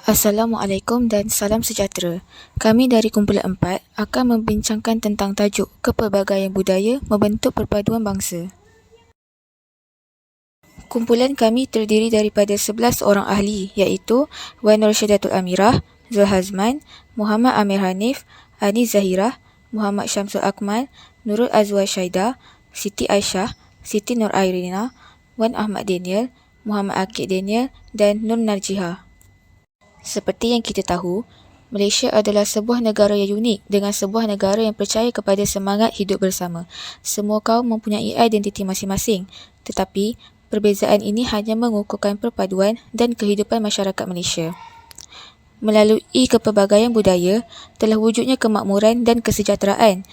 Assalamualaikum dan salam sejahtera. Kami dari Kumpulan 4 akan membincangkan tentang tajuk Kepelbagaian Budaya Membentuk Perpaduan Bangsa. Kumpulan kami terdiri daripada 11 orang ahli iaitu Wan Rosyadatul Amirah, Zul Hazman, Muhammad Amir Hanif, Ani Zahirah, Muhammad Syamsul Akmal, Nurul Azwar Syahidah, Siti Aisyah, Siti Nur Airina, Wan Ahmad Daniel, Muhammad Akid Daniel dan Nur Narjihah. Seperti yang kita tahu, Malaysia adalah sebuah negara yang unik dengan sebuah negara yang percaya kepada semangat hidup bersama. Semua kaum mempunyai identiti masing-masing, tetapi perbezaan ini hanya mengukuhkan perpaduan dan kehidupan masyarakat Malaysia. Melalui kepelbagaian budaya, telah wujudnya kemakmuran dan kesejahteraan.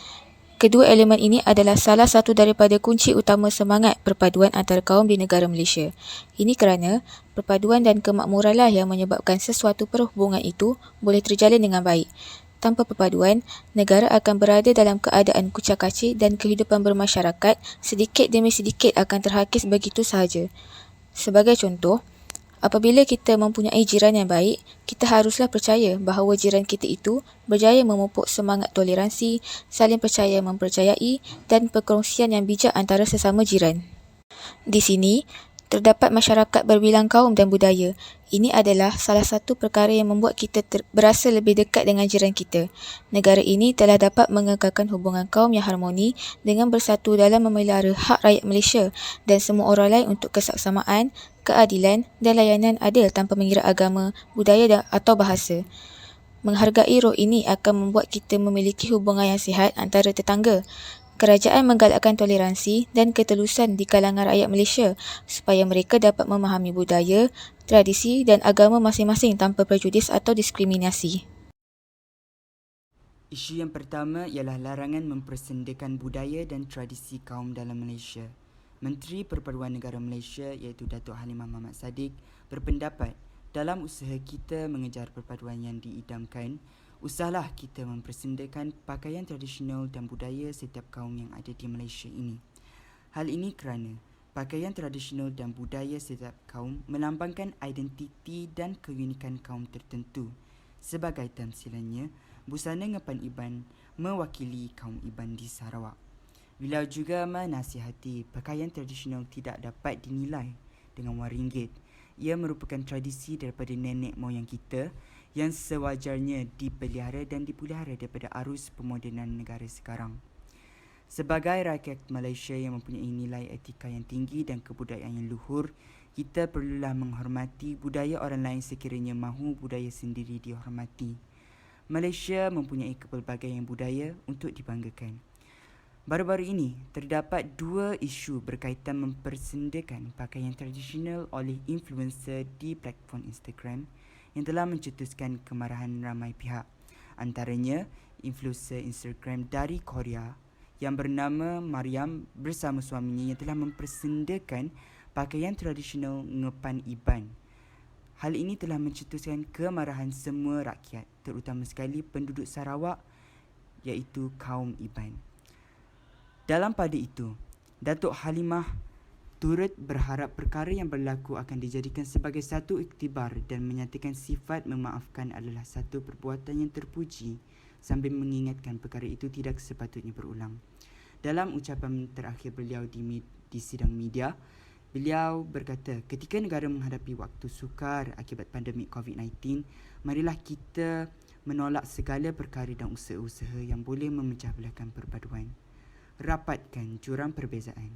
Kedua elemen ini adalah salah satu daripada kunci utama semangat perpaduan antara kaum di negara Malaysia. Ini kerana perpaduan dan kemakmuranlah yang menyebabkan sesuatu perhubungan itu boleh terjalin dengan baik. Tanpa perpaduan, negara akan berada dalam keadaan kucak-kacir dan kehidupan bermasyarakat sedikit demi sedikit akan terhakis begitu sahaja. Sebagai contoh, apabila kita mempunyai jiran yang baik, kita haruslah percaya bahawa jiran kita itu berjaya memupuk semangat toleransi, saling percaya mempercayai dan perkongsian yang bijak antara sesama jiran. Di sini, terdapat masyarakat berbilang kaum dan budaya. Ini adalah salah satu perkara yang membuat kita berasa lebih dekat dengan jiran kita. Negara ini telah dapat mengekalkan hubungan kaum yang harmoni dengan bersatu dalam memelihara hak rakyat Malaysia dan semua orang lain untuk kesaksamaan, keadilan dan layanan adil tanpa mengira agama, budaya atau bahasa. Menghargai roh ini akan membuat kita memiliki hubungan yang sihat antara tetangga. Kerajaan menggalakkan toleransi dan ketelusan di kalangan rakyat Malaysia supaya mereka dapat memahami budaya, tradisi dan agama masing-masing tanpa prejudis atau diskriminasi. Isu yang pertama ialah larangan mempersendakan budaya dan tradisi kaum dalam Malaysia. Menteri Perpaduan Negara Malaysia iaitu Datuk Halimah Mahmud Saddiq berpendapat dalam usaha kita mengejar perpaduan yang diidamkan, usahlah kita mempersendakan pakaian tradisional dan budaya setiap kaum yang ada di Malaysia ini. Hal ini kerana pakaian tradisional dan budaya setiap kaum melambangkan identiti dan keunikan kaum tertentu. Sebagai tamsilannya, busana ngepan Iban mewakili kaum Iban di Sarawak. Beliau juga menasihati pakaian tradisional tidak dapat dinilai dengan wang ringgit. Ia merupakan tradisi daripada nenek moyang kita yang sewajarnya dipelihara dan dipelihara daripada arus pemodenan negara sekarang. Sebagai rakyat Malaysia yang mempunyai nilai etika yang tinggi dan kebudayaan yang luhur, kita perlulah menghormati budaya orang lain sekiranya mahu budaya sendiri dihormati. Malaysia mempunyai kepelbagaian budaya untuk dibanggakan. Baru-baru ini, terdapat dua isu berkaitan mempersendakan pakaian tradisional oleh influencer di platform Instagram yang telah mencetuskan kemarahan ramai pihak. Antaranya, influencer Instagram dari Korea yang bernama Mariam bersama suaminya yang telah mempersendakan pakaian tradisional ngepan Iban. Hal ini telah mencetuskan kemarahan semua rakyat, terutama sekali penduduk Sarawak iaitu kaum Iban. Dalam pada itu, Datuk Halimah turut berharap perkara yang berlaku akan dijadikan sebagai satu iktibar dan menyatakan sifat memaafkan adalah satu perbuatan yang terpuji sambil mengingatkan perkara itu tidak sepatutnya berulang. Dalam ucapan terakhir beliau di sidang media, beliau berkata, ketika negara menghadapi waktu sukar akibat pandemik COVID-19, marilah kita menolak segala perkara dan usaha-usaha yang boleh memecah belahkan perpaduan. Rapatkan jurang perbezaan.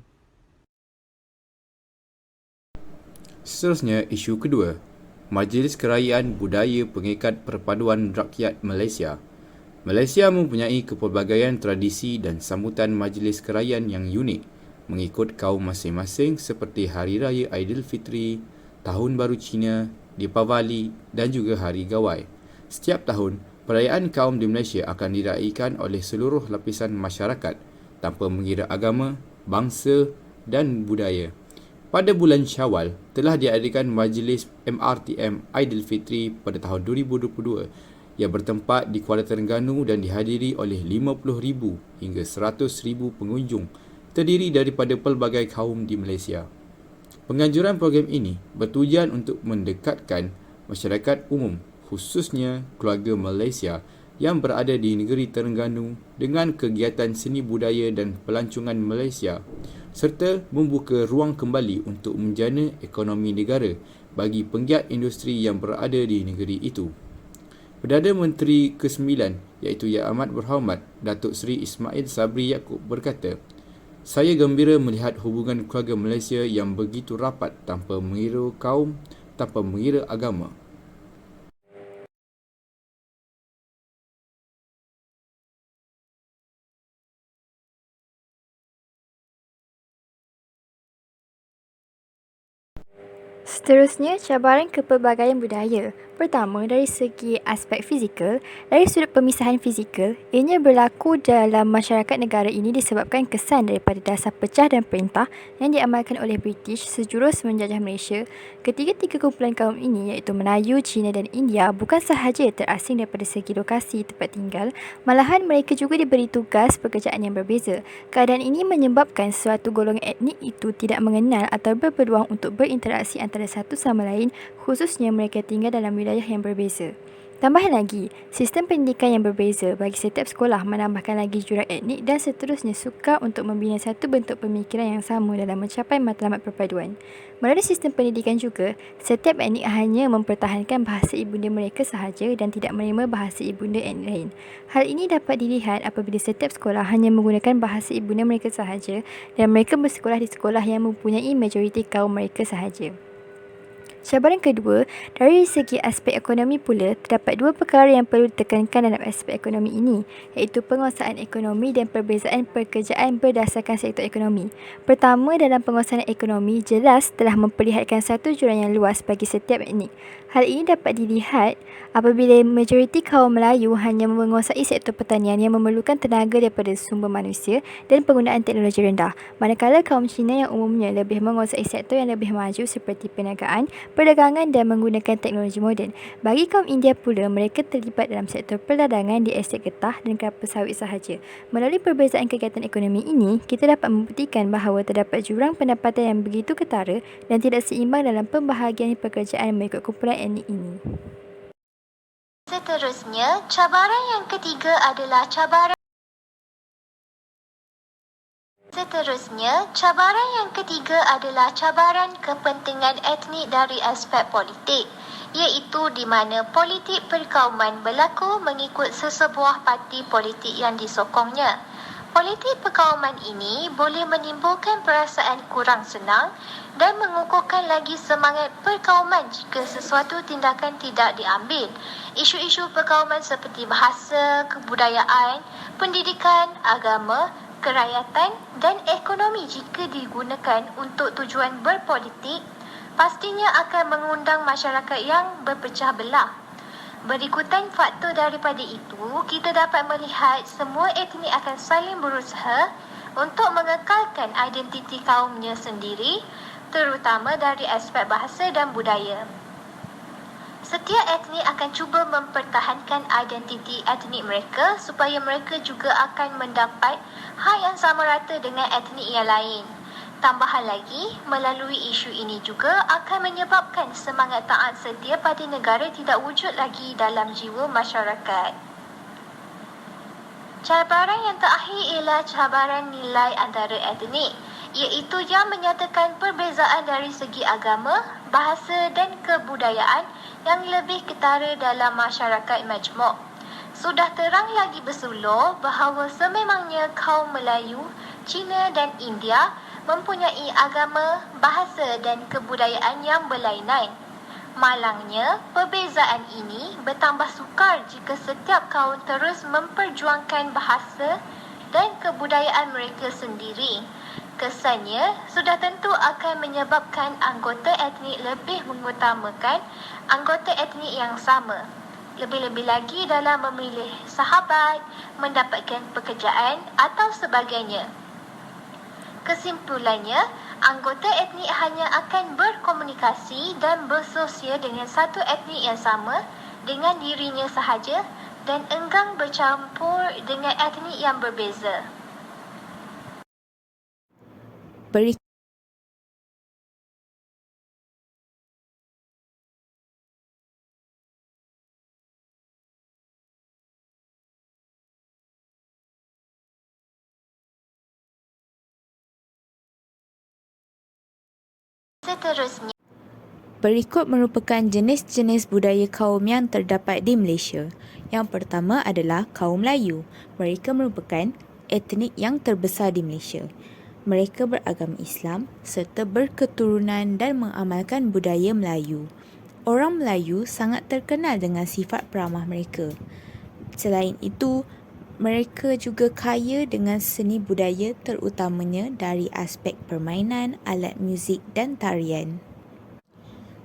Seterusnya, isu kedua. Majlis Kerajaan Budaya Pengikat Perpaduan Rakyat Malaysia. Malaysia mempunyai kepelbagaian tradisi dan sambutan majlis kerajaan yang unik mengikut kaum masing-masing seperti Hari Raya Aidilfitri, Tahun Baru Cina, Deepavali dan juga Hari Gawai. Setiap tahun, perayaan kaum di Malaysia akan diraikan oleh seluruh lapisan masyarakat tanpa mengira agama, bangsa dan budaya. Pada bulan Syawal, telah diadakan Majlis MRTM Aidilfitri pada tahun 2022 yang bertempat di Kuala Terengganu dan dihadiri oleh 50,000 hingga 100,000 pengunjung terdiri daripada pelbagai kaum di Malaysia. Penganjuran program ini bertujuan untuk mendekatkan masyarakat umum khususnya keluarga Malaysia yang berada di negeri Terengganu dengan kegiatan seni budaya dan pelancongan Malaysia serta membuka ruang kembali untuk menjana ekonomi negara bagi penggiat industri yang berada di negeri itu. Perdana Menteri ke-9 iaitu Yang Amat Berhormat Datuk Seri Ismail Sabri Yaakob berkata, "Saya gembira melihat hubungan keluarga Malaysia yang begitu rapat tanpa mengira kaum, tanpa mengira agama." Seterusnya, cabaran kepelbagaian budaya. Pertama, dari segi aspek fizikal, dari sudut pemisahan fizikal, ianya berlaku dalam masyarakat negara ini disebabkan kesan daripada dasar pecah dan perintah yang diamalkan oleh British sejurus menjajah Malaysia. Ketiga-tiga kumpulan kaum ini iaitu Melayu, Cina dan India bukan sahaja terasing daripada segi lokasi tempat tinggal, malahan mereka juga diberi tugas pekerjaan yang berbeza. Keadaan ini menyebabkan suatu golongan etnik itu tidak mengenal atau berpeluang untuk berinteraksi antara satu sama lain, khususnya mereka tinggal dalam wilayah yang berbeza. Tambahan lagi, sistem pendidikan yang berbeza bagi setiap sekolah menambahkan lagi jurang etnik dan seterusnya sukar untuk membina satu bentuk pemikiran yang sama dalam mencapai matlamat perpaduan. Melalui sistem pendidikan juga, setiap etnik hanya mempertahankan bahasa ibunda mereka sahaja dan tidak menerima bahasa ibunda etnik lain. Hal ini dapat dilihat apabila setiap sekolah hanya menggunakan bahasa ibunda mereka sahaja dan mereka bersekolah di sekolah yang mempunyai majoriti kaum mereka sahaja. Cabaran kedua, dari segi aspek ekonomi pula, terdapat dua perkara yang perlu ditekankan dalam aspek ekonomi ini, iaitu penguasaan ekonomi dan perbezaan pekerjaan berdasarkan sektor ekonomi. Pertama, dalam penguasaan ekonomi, jelas telah memperlihatkan satu jurang yang luas bagi setiap etnik. Hal ini dapat dilihat apabila majoriti kaum Melayu hanya menguasai sektor pertanian yang memerlukan tenaga daripada sumber manusia dan penggunaan teknologi rendah, manakala kaum Cina yang umumnya lebih menguasai sektor yang lebih maju seperti perniagaan, perdagangan dan menggunakan teknologi moden. Bagi kaum India pula, mereka terlibat dalam sektor perdagangan di estet getah dan kelapa sawit sahaja. Melalui perbezaan kegiatan ekonomi ini, kita dapat membuktikan bahawa terdapat jurang pendapatan yang begitu ketara dan tidak seimbang dalam pembahagian pekerjaan mengikut kumpulan etnik ini. Seterusnya, cabaran yang ketiga adalah cabaran kepentingan etnik dari aspek politik, iaitu di mana politik perkauman berlaku mengikut sesebuah parti politik yang disokongnya. Politik perkauman ini boleh menimbulkan perasaan kurang senang dan mengukuhkan lagi semangat perkauman jika sesuatu tindakan tidak diambil. Isu-isu perkauman seperti bahasa, kebudayaan, pendidikan, agama, kerakyatan dan ekonomi jika digunakan untuk tujuan berpolitik, pastinya akan mengundang masyarakat yang berpecah belah. Berikutan faktor daripada itu, kita dapat melihat semua etnik akan saling berusaha untuk mengekalkan identiti kaumnya sendiri, terutama dari aspek bahasa dan budaya. Setiap etnik akan cuba mempertahankan identiti etnik mereka supaya mereka juga akan mendapat hak yang sama rata dengan etnik yang lain. Tambahan lagi, melalui isu ini juga akan menyebabkan semangat taat setia pada negara tidak wujud lagi dalam jiwa masyarakat. Cabaran yang terakhir ialah cabaran nilai antara etnik, iaitu yang menyatakan perbezaan dari segi agama, bahasa dan kebudayaan yang lebih ketara dalam masyarakat majmuk. Sudah terang lagi bersulur bahawa sememangnya kaum Melayu, Cina dan India mempunyai agama, bahasa dan kebudayaan yang berlainan. Malangnya, perbezaan ini bertambah sukar jika setiap kaum terus memperjuangkan bahasa dan kebudayaan mereka sendiri. Kesannya sudah tentu akan menyebabkan anggota etnik lebih mengutamakan anggota etnik yang sama. Lebih-lebih lagi dalam memilih sahabat, mendapatkan pekerjaan atau sebagainya. Kesimpulannya, anggota etnik hanya akan berkomunikasi dan bersosial dengan satu etnik yang sama dengan dirinya sahaja dan enggan bercampur dengan etnik yang berbeza. Berikut Seterusnya, Berikut merupakan jenis-jenis budaya kaum yang terdapat di Malaysia. Yang pertama adalah kaum Melayu. Mereka merupakan etnik yang terbesar di Malaysia. Mereka beragama Islam serta berketurunan dan mengamalkan budaya Melayu. Orang Melayu sangat terkenal dengan sifat peramah mereka. Selain itu, mereka juga kaya dengan seni budaya terutamanya dari aspek permainan, alat muzik dan tarian.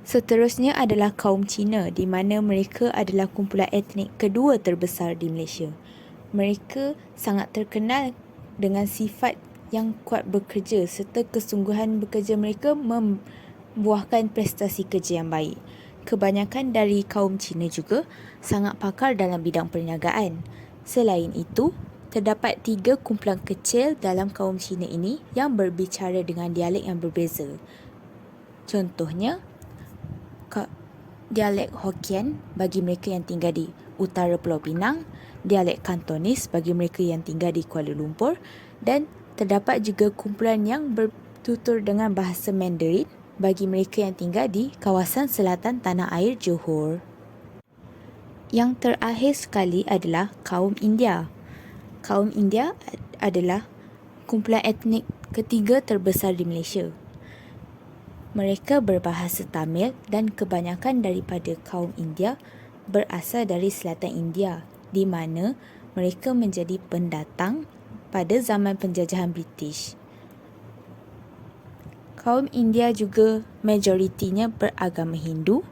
Seterusnya adalah kaum Cina di mana mereka adalah kumpulan etnik kedua terbesar di Malaysia. Mereka sangat terkenal dengan sifat yang kuat bekerja serta kesungguhan bekerja mereka membuahkan prestasi kerja yang baik. Kebanyakan dari kaum Cina juga sangat pakar dalam bidang perniagaan. Selain itu, terdapat 3 kumpulan kecil dalam kaum Cina ini yang berbicara dengan dialek yang berbeza. Contohnya, dialek Hokkien bagi mereka yang tinggal di utara Pulau Pinang, dialek Kantonis bagi mereka yang tinggal di Kuala Lumpur dan terdapat juga kumpulan yang bertutur dengan bahasa Mandarin bagi mereka yang tinggal di kawasan selatan tanah air Johor. Yang terakhir sekali adalah kaum India. Kaum India adalah kumpulan etnik ketiga terbesar di Malaysia. Mereka berbahasa Tamil dan kebanyakan daripada kaum India berasal dari selatan India di mana mereka menjadi pendatang pada zaman penjajahan British. Kaum India juga majoritinya beragama Hindu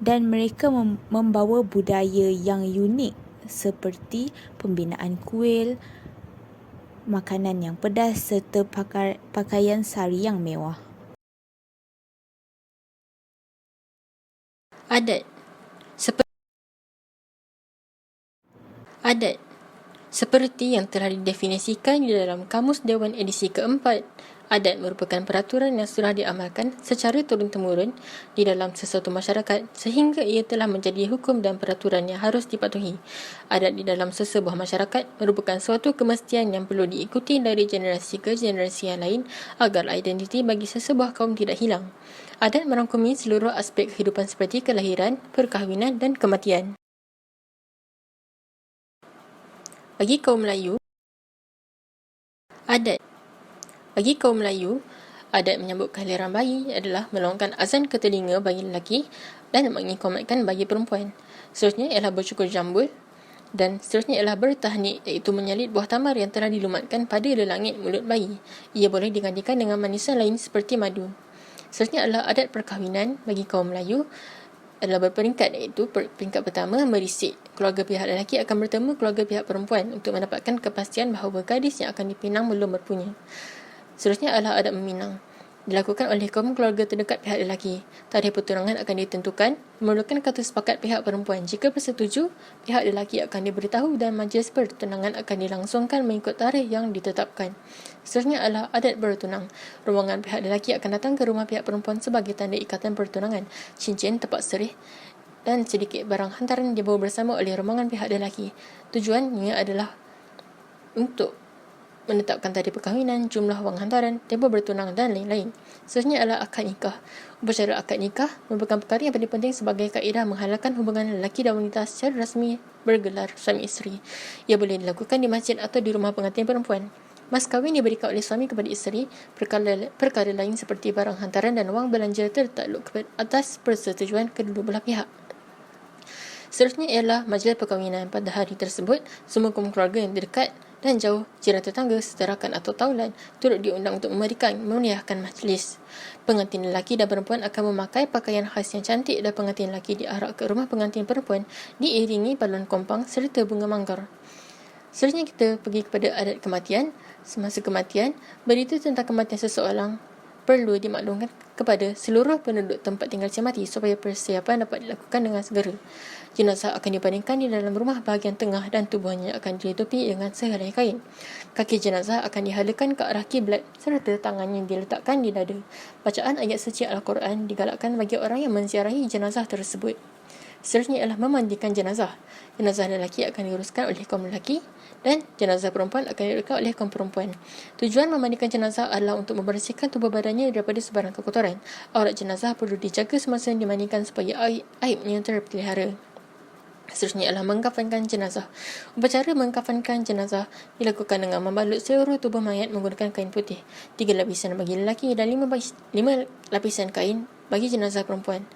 dan mereka membawa budaya yang unik seperti pembinaan kuil, makanan yang pedas serta pakaian sari yang mewah. Adat. Seperti yang telah didefinisikan di dalam Kamus Dewan edisi keempat, adat merupakan peraturan yang sudah diamalkan secara turun-temurun di dalam sesuatu masyarakat sehingga ia telah menjadi hukum dan peraturan yang harus dipatuhi. Adat di dalam sesebuah masyarakat merupakan suatu kemestian yang perlu diikuti dari generasi ke generasi yang lain agar identiti bagi sesebuah kaum tidak hilang. Adat merangkumi seluruh aspek kehidupan seperti kelahiran, perkahwinan dan kematian. Bagi kaum Melayu, adat menyambut kelahiran bayi adalah melongkan azan ke telinga bagi lelaki dan mengiqamatkan bagi perempuan. Seterusnya ialah bercukur jambul dan seterusnya ialah bertahnik, iaitu menyalit buah tamar yang telah dilumatkan pada lelangit mulut bayi. Ia boleh digantikan dengan manisan lain seperti madu. Seterusnya adalah adat perkahwinan bagi kaum Melayu adalah berperingkat, iaitu peringkat pertama merisik. Keluarga pihak lelaki akan bertemu keluarga pihak perempuan untuk mendapatkan kepastian bahawa gadis yang akan dipinang belum berpunya. Seterusnya adalah adat meminang. Dilakukan oleh kaum keluarga terdekat pihak lelaki. Tarikh pertunangan akan ditentukan memerlukan kata sepakat pihak perempuan. Jika bersetuju, pihak lelaki akan diberitahu dan majlis pertunangan akan dilangsungkan mengikut tarikh yang ditetapkan. Seterusnya adalah adat bertunang. Rombongan pihak lelaki akan datang ke rumah pihak perempuan sebagai tanda ikatan pertunangan. Cincin, tepak serih dan sedikit barang hantaran dibawa bersama oleh rombongan pihak lelaki. Tujuannya adalah untuk menetapkan tarikh perkahwinan, jumlah wang hantaran, tempoh bertunang dan lain-lain. Seterusnya adalah akad nikah. Upacara akad nikah merupakan perkara yang paling penting sebagai kaedah menghalalkan hubungan lelaki dan wanita secara rasmi bergelar suami isteri. Ia boleh dilakukan di masjid atau di rumah pengantin perempuan. Mas kahwin diberikan oleh suami kepada isteri. Perkara lain seperti barang hantaran dan wang belanja tertakluk atas persetujuan kedua belah pihak. Seterusnya ialah majlis perkahwinan. Pada hari tersebut, semua kaum keluarga yang dekat dan jauh, jiran tetangga, setarakan atau taulan turut diundang untuk memeriahkan majlis. Pengantin lelaki dan perempuan akan memakai pakaian khas yang cantik dan pengantin lelaki diarak ke rumah pengantin perempuan diiringi balon kompang serta bunga manggar. Seterusnya kita pergi kepada adat kematian. Semasa kematian, berita tentang kematian seseorang perlu dimaklumkan kepada seluruh penduduk tempat tinggal si mati supaya persiapan dapat dilakukan dengan segera. Jenazah akan dibaringkan di dalam rumah bahagian tengah dan tubuhnya akan ditutupi dengan sehelai kain. Kaki jenazah akan dihalakan ke arah kiblat serta tangannya diletakkan di dada. Bacaan ayat suci Al-Quran digalakkan bagi orang yang menziarahi jenazah tersebut. Seterusnya ialah memandikan jenazah. Jenazah lelaki akan diuruskan oleh kaum lelaki dan jenazah perempuan akan diuruskan oleh kaum perempuan. Tujuan memandikan jenazah adalah untuk membersihkan tubuh badannya daripada sebarang kekotoran. Aurat jenazah perlu dijaga semasa dimandikan supaya aibnya terpelihara. Seterusnya ialah mengkafankan jenazah. Upacara mengkafankan jenazah dilakukan dengan membalut seluruh tubuh mayat menggunakan kain putih. 3 lapisan bagi lelaki dan 5 lapisan kain bagi jenazah perempuan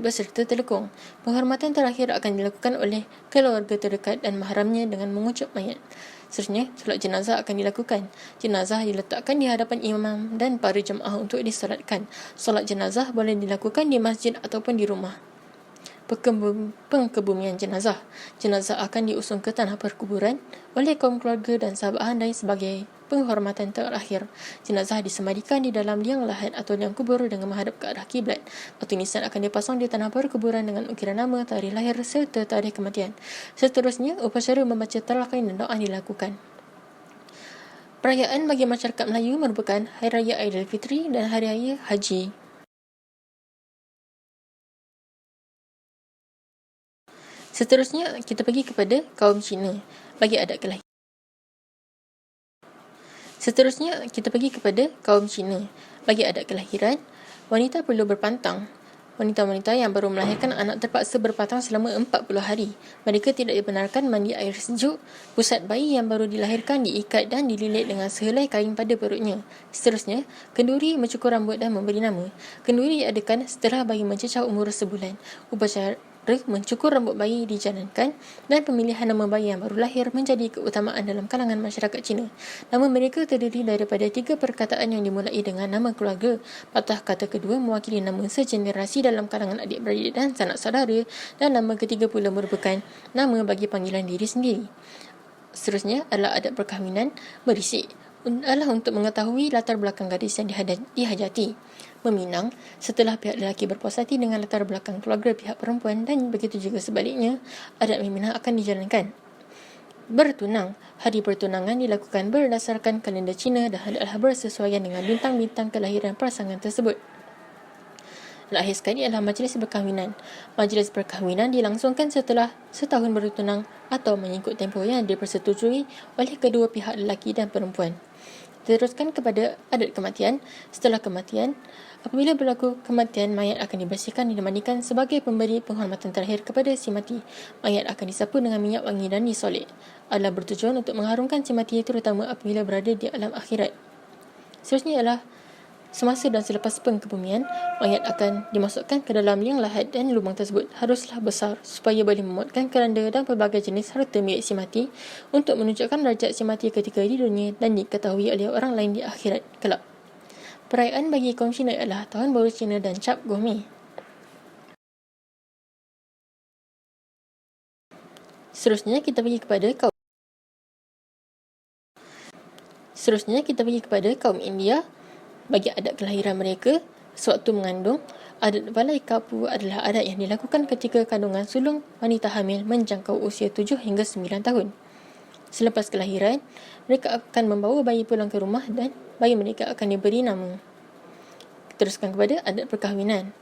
beserta telekung. Penghormatan terakhir akan dilakukan oleh keluarga terdekat dan mahramnya dengan mengucup mayat. Seterusnya, solat jenazah akan dilakukan. Jenazah diletakkan di hadapan imam dan para jemaah untuk disolatkan. Solat jenazah boleh dilakukan di masjid ataupun di rumah. Pengkebumian jenazah. Jenazah akan diusung ke tanah perkuburan oleh kaum keluarga dan sahabat handai sebagai penghormatan terakhir. Jenazah disemadikan di dalam liang lahat atau liang kubur dengan menghadap ke arah kiblat. Batu nisan akan dipasang di tanah perkuburan dengan ukiran nama, tarikh lahir serta tarikh kematian. Seterusnya, upacara membaca talaqin dan doa dilakukan. Perayaan bagi masyarakat Melayu merupakan Hari Raya Aidilfitri dan Hari Raya Haji. Seterusnya, kita pergi kepada kaum Cina bagi adat kelahiran. Wanita perlu berpantang. Wanita-wanita yang baru melahirkan anak terpaksa berpantang selama 40 hari. Mereka tidak dibenarkan mandi air sejuk. Pusat bayi yang baru dilahirkan diikat dan dililit dengan sehelai kain pada perutnya. Seterusnya, kenduri, mencukur rambut dan memberi nama. Kenduri diadakan setelah bayi mencecah umur sebulan. Upacara mencukur rambut bayi dijalankan dan pemilihan nama bayi yang baru lahir menjadi keutamaan dalam kalangan masyarakat Cina. Nama mereka terdiri daripada 3 perkataan yang dimulai dengan nama keluarga. Patah kata kedua mewakili nama segenerasi dalam kalangan adik-beradik dan sanak saudara, dan nama ketiga pula merupakan nama bagi panggilan diri sendiri. Seterusnya adalah adat perkahwinan merisik. Adalah untuk mengetahui latar belakang gadis yang dihajati. Meminang, setelah pihak lelaki berpuas hati dengan latar belakang keluarga pihak perempuan, dan begitu juga sebaliknya, adat meminang akan dijalankan. Bertunang, hari pertunangan dilakukan berdasarkan kalender Cina dan adalah bersesuaian dengan bintang-bintang kelahiran pasangan tersebut. Dan akhir sekali adalah majlis perkahwinan. Majlis perkahwinan dilangsungkan setelah setahun bertunang atau mengikut tempoh yang dipersetujui oleh kedua pihak lelaki dan perempuan. Teruskan kepada adat kematian. Setelah kematian, apabila berlaku kematian, mayat akan dibersihkan dan dimandikan sebagai pemberi penghormatan terakhir kepada si mati. Mayat akan disapu dengan minyak wangi dan disolek. Adalah bertujuan untuk mengharumkan si mati, terutama apabila berada di alam akhirat. Seterusnya ialah semasa dan selepas pengkebumian, mayat akan dimasukkan ke dalam liang lahat dan lubang tersebut haruslah besar supaya boleh memuatkan keranda dan pelbagai jenis harta milik si mati untuk menunjukkan darjat si mati ketika di dunia dan diketahui oleh orang lain di akhirat kelak. Perayaan bagi kaum Cina adalah Tahun Baru Cina dan Cap Gome. Seterusnya kita pergi kepada kaum India. Bagi adat kelahiran mereka, sewaktu mengandung, adat balai kapu adalah adat yang dilakukan ketika kandungan sulung wanita hamil menjangkau usia 7 hingga 9 tahun. Selepas kelahiran, mereka akan membawa bayi pulang ke rumah dan bayi mereka akan diberi nama. Teruskan kepada adat perkahwinan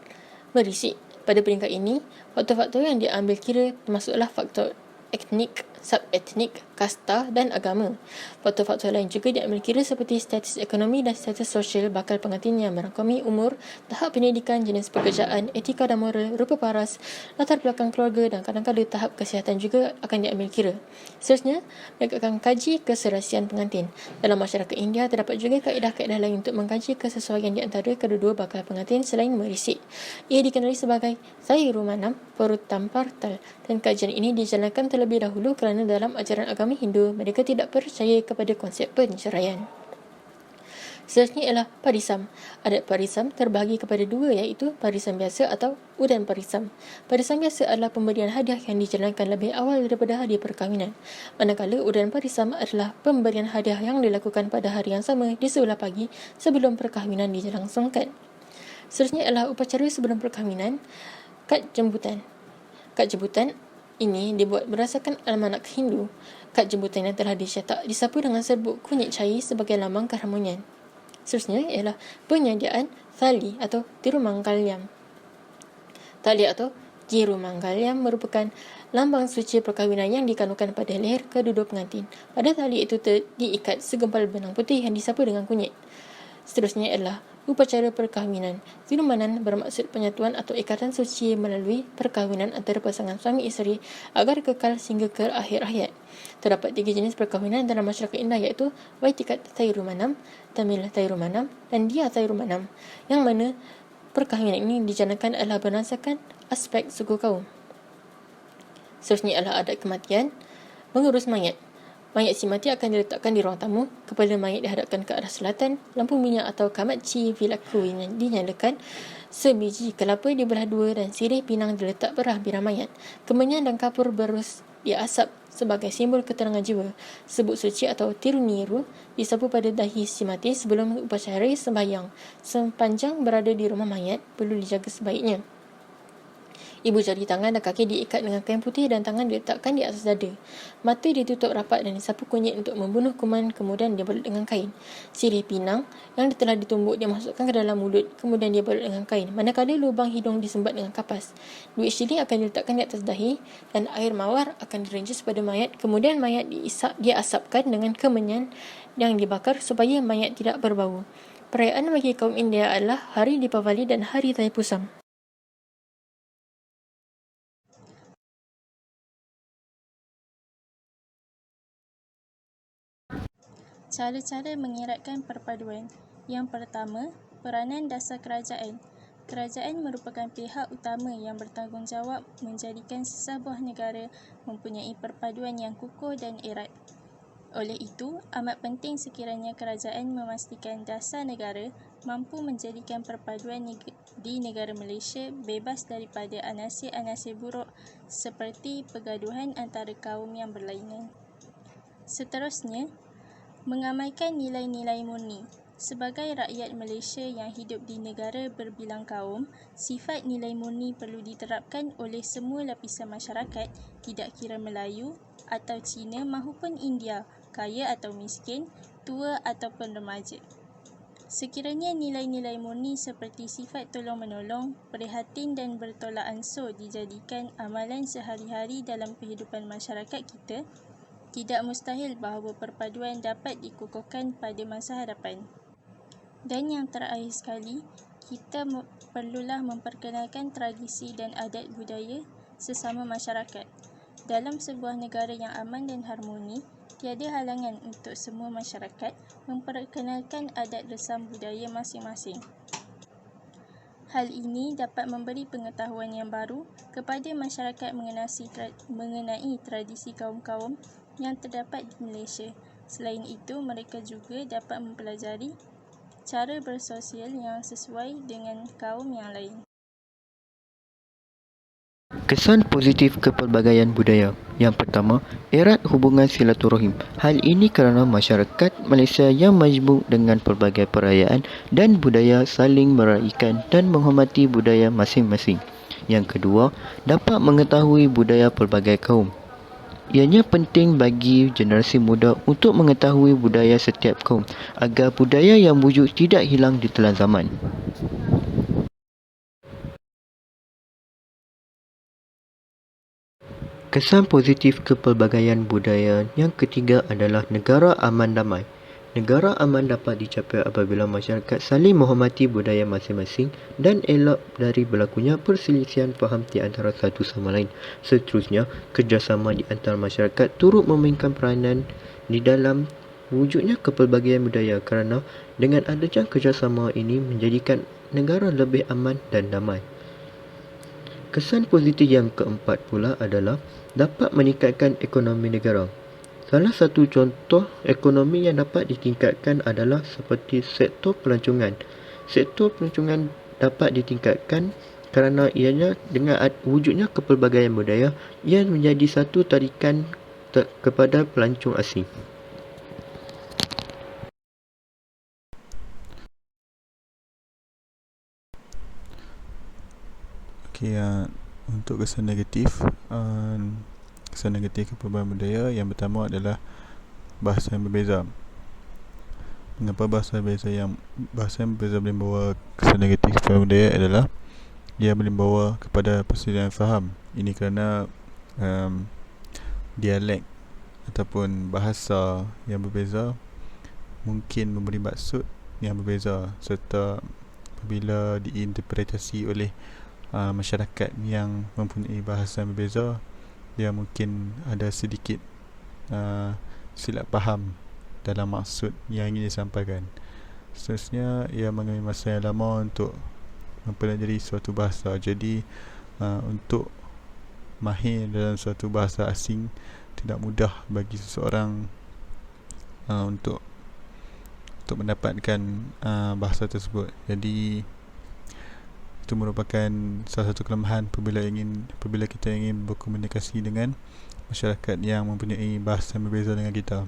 merisik. Pada peringkat ini, faktor-faktor yang diambil kira termasuklah faktor etnik, subetnik, kasta dan agama. Faktor-faktor lain juga diambil kira seperti status ekonomi dan status sosial bakal pengantin yang merangkumi umur, tahap pendidikan, jenis pekerjaan, etika dan moral, rupa paras, latar belakang keluarga dan kadang-kadang tahap kesihatan juga akan diambil kira. Seterusnya, mereka akan kaji keserasian pengantin. Dalam masyarakat India, terdapat juga kaedah-kaedah lain untuk mengkaji kesesuaian di antara kedua-dua bakal pengantin selain merisik. Ia dikenali sebagai Sayurumanam Poruttampartal, dan kajian ini dijalankan terlebih dahulu kerana dalam ajaran agama Hindu, mereka tidak percaya kepada konsep penceraian. Seterusnya ialah parisam. Adat parisam terbahagi kepada 2, iaitu parisam biasa atau udan parisam. Parisam biasa adalah pemberian hadiah yang dijalankan lebih awal daripada hari perkahwinan. Manakala udan parisam adalah pemberian hadiah yang dilakukan pada hari yang sama di sebelah pagi sebelum perkahwinan dilangsungkan. Seterusnya ialah upacara sebelum perkahwinan, kad jemputan. Kad jemputan ini dibuat berdasarkan almanak Hindu. Kad jemputan yang telah dicetak disapu dengan serbuk kunyit cair sebagai lambang keharmonian. Seterusnya ialah penyediaan tali atau tirumangkalyam. Tali atau Jiru Manggal yang merupakan lambang suci perkahwinan yang dikandungkan pada leher kedua-dua pengantin. Pada tali itu diikat segempal benang putih yang disapu dengan kunyit. Seterusnya adalah upacara perkahwinan. Silumanan bermaksud penyatuan atau ikatan suci melalui perkahwinan antara pasangan suami isteri agar kekal sehingga ke akhir hayat. Terdapat 3 jenis perkahwinan dalam masyarakat Indah iaitu Waitikat Tayrumanam, Tamil Tayrumanam dan Dia Tayrumanam, yang mana perkahwinan ini dijanakan adalah berdasarkan aspek suku kaum. Seterusnya adalah adat kematian. Mengurus mayat. Mayat si mati akan diletakkan di ruang tamu, kepala mayat dihadapkan ke arah selatan, lampu minyak atau kamatci vilaku dinyalakan, sebiji kelapa dibelah 2 dan sirih pinang diletak berhabirah mayat. Kemenyan dan kapur berus diasap sebagai simbol keterangan jiwa. Sebut suci atau tiruniru disapu pada dahi si mati sebelum upacara sembahyang. Sepanjang berada di rumah mayat, perlu dijaga sebaiknya. Ibu jari tangan dan kaki diikat dengan kain putih dan tangan diletakkan di atas dada. Mata ditutup rapat dan disapu kunyit untuk membunuh kuman, kemudian dibalut dengan kain. Sirih pinang yang telah ditumbuk dimasukkan ke dalam mulut, kemudian dibalut dengan kain. Manakala lubang hidung disembat dengan kapas. Duit syilin akan diletakkan di atas dahi dan air mawar akan direnjus pada mayat. Kemudian mayat diasapkan dengan kemenyan yang dibakar supaya mayat tidak berbau. Perayaan bagi kaum India adalah Hari Deepavali dan Hari Thaipusam. Cara-cara mengeratkan perpaduan. Yang pertama, peranan dasar kerajaan. Kerajaan merupakan pihak utama yang bertanggungjawab menjadikan sesebuah negara mempunyai perpaduan yang kukuh dan erat. Oleh itu, amat penting sekiranya kerajaan memastikan dasar negara mampu menjadikan perpaduan di negara Malaysia bebas daripada anasir-anasir buruk seperti pergaduhan antara kaum yang berlainan. Seterusnya, mengamaikan nilai-nilai murni. Sebagai rakyat Malaysia yang hidup di negara berbilang kaum, sifat nilai murni perlu diterapkan oleh semua lapisan masyarakat, tidak kira Melayu atau Cina mahupun India, kaya atau miskin, tua ataupun remaja. Sekiranya nilai-nilai murni seperti sifat tolong-menolong, prihatin dan bertolak ansur dijadikan amalan sehari-hari dalam kehidupan masyarakat kita, tidak mustahil bahawa perpaduan dapat dikukuhkan pada masa hadapan. Dan yang terakhir sekali, kita perlulah memperkenalkan tradisi dan adat budaya sesama masyarakat. Dalam sebuah negara yang aman dan harmoni, tiada halangan untuk semua masyarakat memperkenalkan adat resam budaya masing-masing. Hal ini dapat memberi pengetahuan yang baru kepada masyarakat mengenai tradisi kaum-kaum yang terdapat di Malaysia. Selain itu, mereka juga dapat mempelajari cara bersosial yang sesuai dengan kaum yang lain. Kesan positif kepelbagaian budaya. Yang pertama, erat hubungan silaturahim. Hal ini kerana masyarakat Malaysia yang majmuk dengan pelbagai perayaan dan budaya saling meraikan dan menghormati budaya masing-masing. Yang kedua, dapat mengetahui budaya pelbagai kaum. Ianya penting bagi generasi muda untuk mengetahui budaya setiap kaum agar budaya yang wujud tidak hilang di telan zaman. Kesan positif kepelbagaian budaya yang ketiga adalah negara aman damai. Negara aman dapat dicapai apabila masyarakat saling menghormati budaya masing-masing dan elak dari berlakunya perselisihan faham di antara satu sama lain. Seterusnya, kerjasama di antara masyarakat turut memainkan peranan di dalam wujudnya kepelbagaian budaya kerana dengan adanya kerjasama ini menjadikan negara lebih aman dan damai. Kesan positif yang keempat pula adalah dapat meningkatkan ekonomi negara. Salah satu contoh ekonomi yang dapat ditingkatkan adalah seperti sektor pelancongan. Sektor pelancongan dapat ditingkatkan kerana ianya dengan wujudnya kepelbagaian budaya, ia menjadi satu tarikan kepada pelancong asing. Untuk kesan negatif kepelbagaian budaya, yang pertama adalah bahasa yang berbeza. Mengapa bahasa yang berbeza boleh membawa kesan negatif kepelbagaian budaya adalah dia boleh membawa kepada perselisihan faham. Ini kerana dialek ataupun bahasa yang berbeza mungkin memberi maksud yang berbeza, serta apabila diinterpretasi oleh masyarakat yang mempunyai bahasa yang berbeza, dia mungkin ada sedikit silap faham dalam maksud yang ingin disampaikan. Seterusnya, ia mengambil masa yang lama untuk mempelajari suatu bahasa. Jadi untuk mahir dalam suatu bahasa asing tidak mudah bagi seseorang untuk mendapatkan bahasa tersebut. Jadi itu merupakan salah satu kelemahan apabila kita ingin berkomunikasi dengan masyarakat yang mempunyai bahasa yang berbeza dengan kita.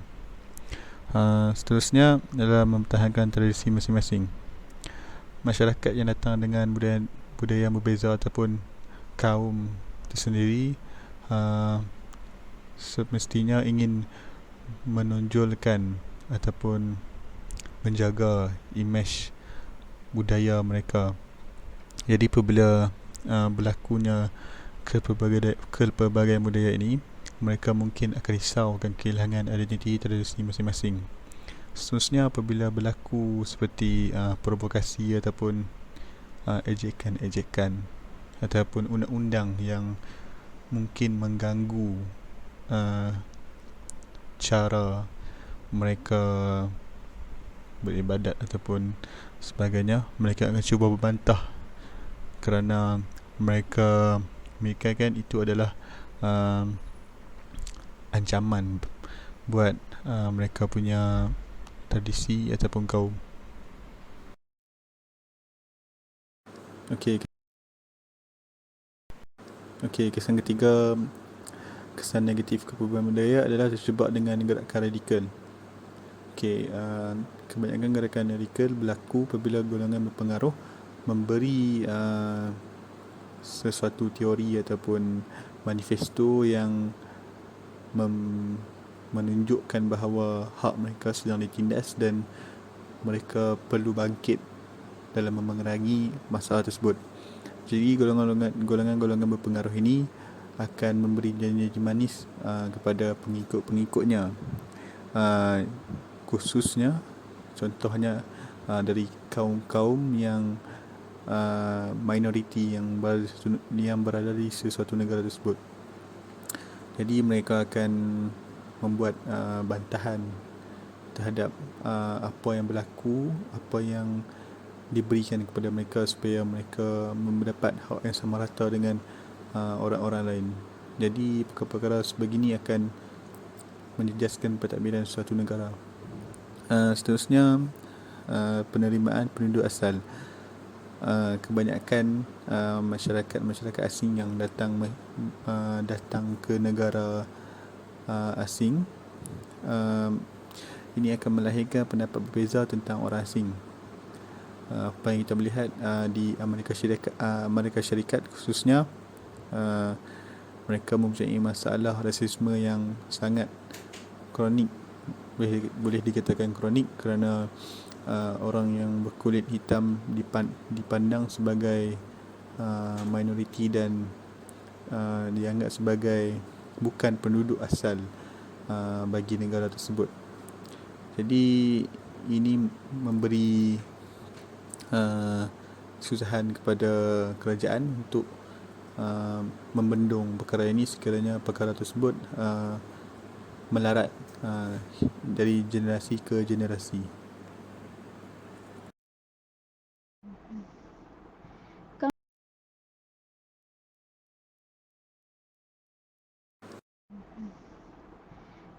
Seterusnya adalah mempertahankan tradisi masing-masing. Masyarakat yang datang dengan budaya yang berbeza ataupun kaum tersendiri semestinya ingin menonjolkan ataupun menjaga imej budaya mereka. Jadi apabila berlakunya kepelbagaian budaya ini, mereka mungkin akan risau akan kehilangan identiti tradisi masing-masing. Seterusnya, apabila berlaku seperti provokasi ataupun ejekan-ejekan ataupun undang-undang yang mungkin mengganggu cara mereka beribadat ataupun sebagainya, mereka akan cuba berbantah kerana mereka memikirkan itu adalah ancaman buat mereka punya tradisi ataupun kaum. Okey, kesan ketiga, kesan negatif keperubahan budaya adalah terjebak dengan gerakan radikal. Kebanyakan gerakan radikal berlaku apabila golongan berpengaruh memberi sesuatu teori ataupun manifesto yang menunjukkan bahawa hak mereka sedang ditindas dan mereka perlu bangkit dalam memerangi masalah tersebut. Jadi golongan-golongan berpengaruh ini akan memberi janji-janji manis kepada pengikut-pengikutnya, khususnya contohnya dari kaum-kaum yang minoriti yang berada di sesuatu negara tersebut. Jadi mereka akan membuat bantahan terhadap apa yang berlaku, apa yang diberikan kepada mereka supaya mereka mendapat hak yang sama rata dengan orang-orang lain. Jadi perkara-perkara sebegini akan menjejaskan pentadbiran suatu negara. Seterusnya, penerimaan penduduk asal. Kebanyakan masyarakat asing yang datang ke negara asing, ini akan melahirkan pendapat berbeza tentang orang asing. Apa yang kita melihat di Amerika Syarikat khususnya, mereka mempunyai masalah rasisme yang sangat kronik, boleh dikatakan kronik, kerana orang yang berkulit hitam dipandang sebagai minoriti dan dianggap sebagai bukan penduduk asal bagi negara tersebut. Jadi ini memberi kesusahan kepada kerajaan untuk membendung perkara ini sekiranya perkara tersebut melarat dari generasi ke generasi.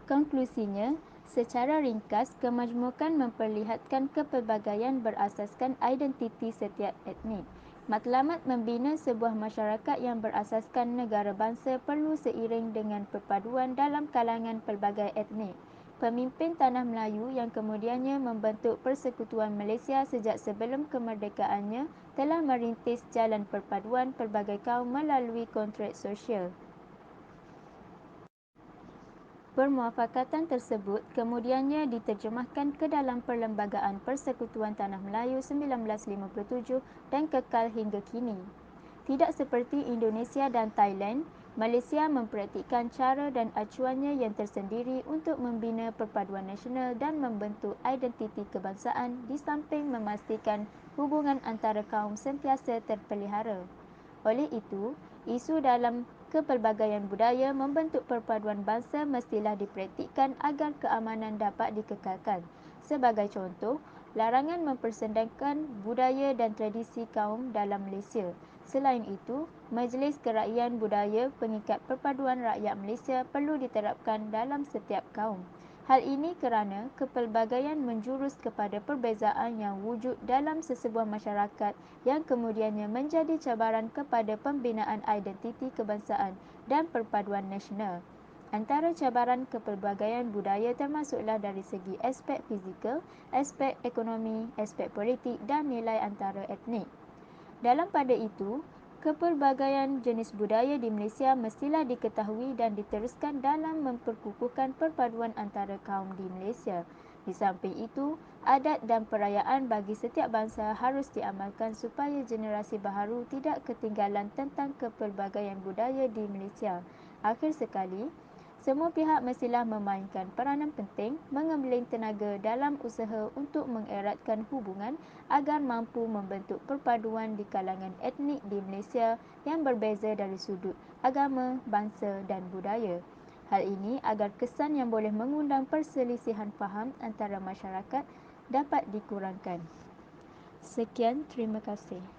Konklusinya, secara ringkas, kemajmukan memperlihatkan kepelbagaian berasaskan identiti setiap etnik. Matlamat membina sebuah masyarakat yang berasaskan negara bangsa perlu seiring dengan perpaduan dalam kalangan pelbagai etnik. Pemimpin Tanah Melayu yang kemudiannya membentuk Persekutuan Malaysia sejak sebelum kemerdekaannya telah merintis jalan perpaduan pelbagai kaum melalui kontrak sosial. Permuafakatan tersebut kemudiannya diterjemahkan ke dalam Perlembagaan Persekutuan Tanah Melayu 1957 dan kekal hingga kini. Tidak seperti Indonesia dan Thailand, Malaysia mempraktikkan cara dan acuannya yang tersendiri untuk membina perpaduan nasional dan membentuk identiti kebangsaan di samping memastikan hubungan antara kaum sentiasa terpelihara. Oleh itu, isu dalam kepelbagaian budaya membentuk perpaduan bangsa mestilah dipraktikkan agar keamanan dapat dikekalkan. Sebagai contoh, larangan mempersendakan budaya dan tradisi kaum dalam Malaysia. Selain itu, Majlis Keraian Budaya Pengikat Perpaduan Rakyat Malaysia perlu diterapkan dalam setiap kaum. Hal ini kerana kepelbagaian menjurus kepada perbezaan yang wujud dalam sesebuah masyarakat yang kemudiannya menjadi cabaran kepada pembinaan identiti kebangsaan dan perpaduan nasional. Antara cabaran kepelbagaian budaya termasuklah dari segi aspek fizikal, aspek ekonomi, aspek politik dan nilai antara etnik. Dalam pada itu, kepelbagaian jenis budaya di Malaysia mestilah diketahui dan diteruskan dalam memperkukuhkan perpaduan antara kaum di Malaysia. Di samping itu, adat dan perayaan bagi setiap bangsa harus diamalkan supaya generasi baharu tidak ketinggalan tentang kepelbagaian budaya di Malaysia. Akhir sekali, semua pihak mestilah memainkan peranan penting mengembeling tenaga dalam usaha untuk mengeratkan hubungan agar mampu membentuk perpaduan di kalangan etnik di Malaysia yang berbeza dari sudut agama, bangsa dan budaya. Hal ini agar kesan yang boleh mengundang perselisihan faham antara masyarakat dapat dikurangkan. Sekian, terima kasih.